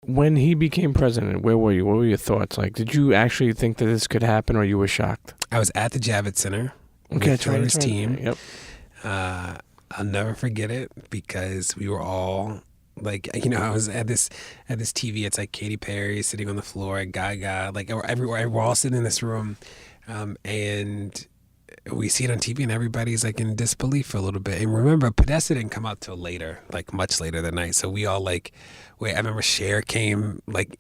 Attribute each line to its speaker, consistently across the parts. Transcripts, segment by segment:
Speaker 1: When he became president, where were you? What were your thoughts? Like, did you actually think that this could happen, or you were shocked?
Speaker 2: I was at the Javits Center
Speaker 1: Okay,
Speaker 2: with Hillary's team.
Speaker 1: Yep.
Speaker 2: I'll never forget it because we were all like, I was at this TV. It's like Katy Perry sitting on the floor, Gaga, like everywhere. We're all sitting in this room, and we see it on TV, and everybody's like in disbelief for a little bit. And remember, Podesta didn't come out till later, like much later that night. So we all like, wait. I remember Cher came like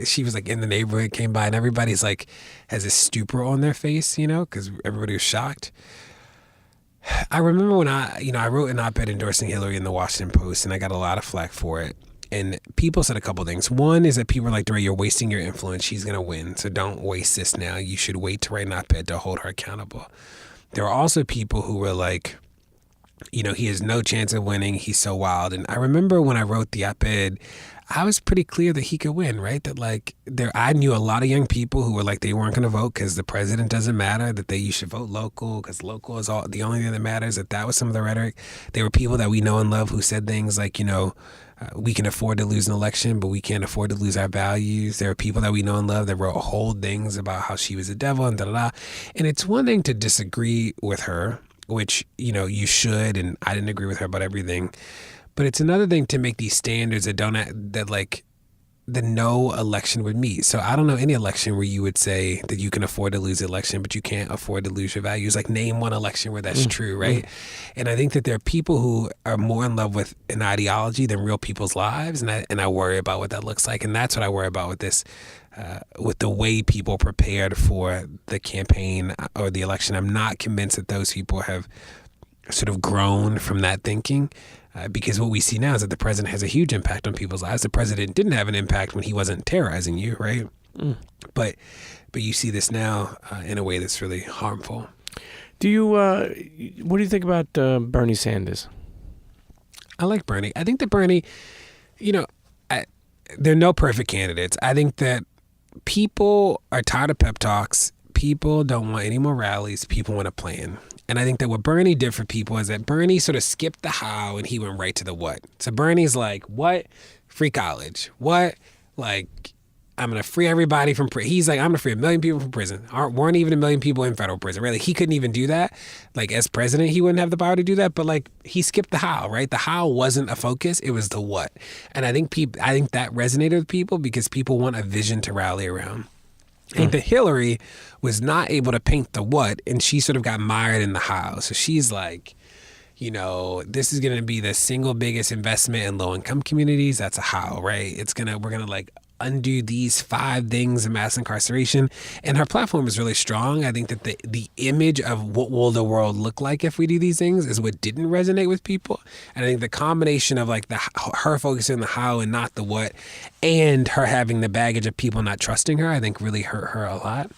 Speaker 2: she was like in the neighborhood, came by, and everybody's like has a stupor on their face, because everybody was shocked. I remember when I wrote an op-ed endorsing Hillary in the Washington Post, and I got a lot of flack for it. And people said a couple things. One is that people were like, DeRay, you're wasting your influence. She's going to win. So don't waste this now. You should wait to write an op-ed to hold her accountable. There were also people who were like, he has no chance of winning. He's so wild. And I remember when I wrote the op-ed, I was pretty clear that he could win, right? That I knew a lot of young people who were like, they weren't going to vote because the president doesn't matter, that you should vote local because local is the only thing that matters, that was some of the rhetoric. There were people that we know and love who said things like, we can afford to lose an election, but we can't afford to lose our values. There are people that we know and love that wrote whole things about how she was a devil and da-da-da. And it's one thing to disagree with her, which, you should, and I didn't agree with her about everything. But it's another thing to make these standards that no election would meet. So I don't know any election where you would say that you can afford to lose the election, but you can't afford to lose your values. Like name one election where that's true, right? And I think that there are people who are more in love with an ideology than real people's lives, and I worry about what that looks like. And that's what I worry about with this, with the way people prepared for the campaign or the election. I'm not convinced that those people have sort of grown from that thinking. Because what we see now is that the president has a huge impact on people's lives. The president didn't have an impact when he wasn't terrorizing you, right? But you see this now in a way that's really harmful.
Speaker 1: Do you? What do you think about Bernie Sanders?
Speaker 2: I like Bernie. I think that Bernie, there are no perfect candidates. I think that people are tired of pep talks. People don't want any more rallies. People want a plan. And I think that what Bernie did for people is that Bernie sort of skipped the how and he went right to the what. So Bernie's like, what? Free college. What? Like, I'm going to free everybody from prison. He's like, I'm going to free 1 million people from prison. Weren't even 1 million people in federal prison. Really, he couldn't even do that. Like, as president, he wouldn't have the power to do that. But like, he skipped the how, right? The how wasn't a focus. It was the what. And I think that resonated with people because people want a vision to rally around. I think that Hillary was not able to paint the what, and she sort of got mired in the how. So she's like, this is going to be the single biggest investment in low-income communities. That's a how, right? We're going to like undo these 5 things of mass incarceration. And her platform is really strong. I think that the image of what will the world look like if we do these things is what didn't resonate with people. And I think the combination of like her focusing on the how and not the what, and her having the baggage of people not trusting her, I think really hurt her a lot.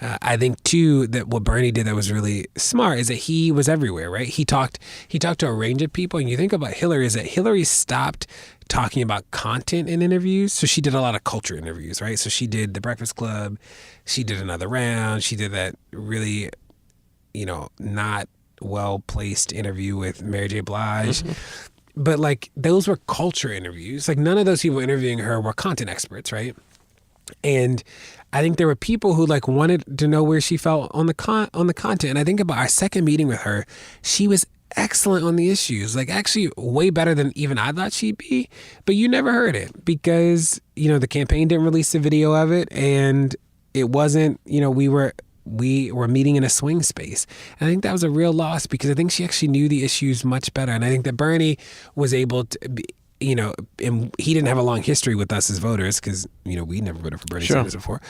Speaker 2: I think too that what Bernie did that was really smart is that he was everywhere, right? He talked to a range of people. And you think about Hillary, is that Hillary stopped talking about content in interviews. So she did a lot of culture interviews, right? So she did The Breakfast Club. She did Another Round. She did that really, not well-placed interview with Mary J. Blige. But like those were culture interviews. Like none of those people interviewing her were content experts, right? And I think there were people who like wanted to know where she felt on the content. And I think about our second meeting with her, she was excellent on the issues, like actually way better than even I thought she'd be. But you never heard it because, the campaign didn't release a video of it, and it wasn't, we were meeting in a swing space. And I think that was a real loss because I think she actually knew the issues much better. And I think that Bernie was able to be, and he didn't have a long history with us as voters because, we never voted for Bernie Sanders before.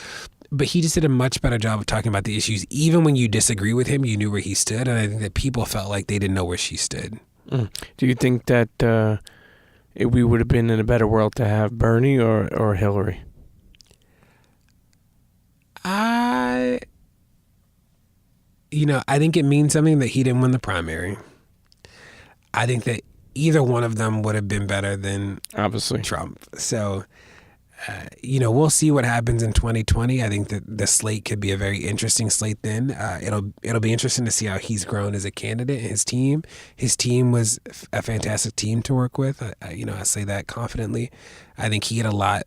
Speaker 2: But he just did a much better job of talking about the issues. Even when you disagree with him, you knew where he stood. And I think that people felt like they didn't know where she stood.
Speaker 1: Do you think that we would have been in a better world to have Bernie or Hillary?
Speaker 2: I think it means something that he didn't win the primary. I think that either one of them would have been better than
Speaker 1: obviously
Speaker 2: Trump. So, we'll see what happens in 2020. I think that the slate could be a very interesting slate then. It'll be interesting to see how he's grown as a candidate and his team. His team was a fantastic team to work with. I say that confidently. I think he had a lot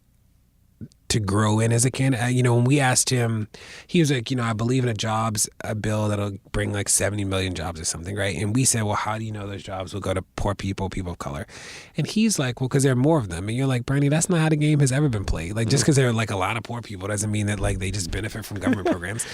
Speaker 2: to grow in as a candidate. When we asked him, he was like, I believe in a bill that'll bring like 70 million jobs or something, right? And we said, well, how do you know those jobs will go to poor people of color? And he's like, well, because there are more of them. And you're like, Bernie, that's not how the game has ever been played. Like, just because there are like a lot of poor people doesn't mean that like they just benefit from government programs.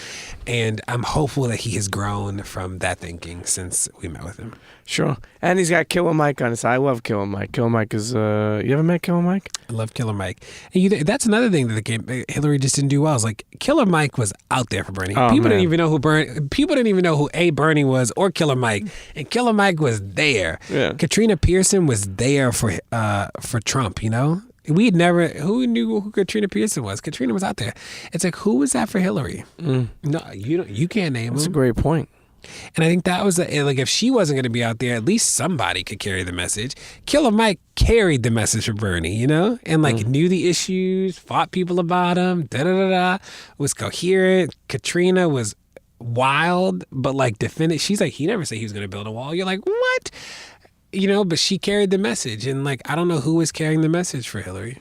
Speaker 2: And I'm hopeful that he has grown from that thinking since we met with him.
Speaker 1: Sure. And he's got Killer Mike on his side. I love Killer Mike. Killer Mike is, you ever met Killer Mike?
Speaker 2: I love Killer Mike. And that's another thing that the game, Hillary just didn't do well. Is like Killer Mike was out there for Bernie. People didn't even know who Bernie was or Killer Mike. And Killer Mike was there.
Speaker 1: Yeah.
Speaker 2: Katrina Pearson was there for Trump, Who knew who Katrina Pearson was? Katrina was out there. It's like, who was that for Hillary? No, you can't name him.
Speaker 1: That's a great point.
Speaker 2: And I think that was like, if she wasn't going to be out there, at least somebody could carry the message. Killer Mike carried the message for Bernie, and like knew the issues, fought people about them, was coherent. Katrina was wild, but like defended. She's like, he never said he was going to build a wall. You're like, what? But she carried the message. And like, I don't know who was carrying the message for Hillary.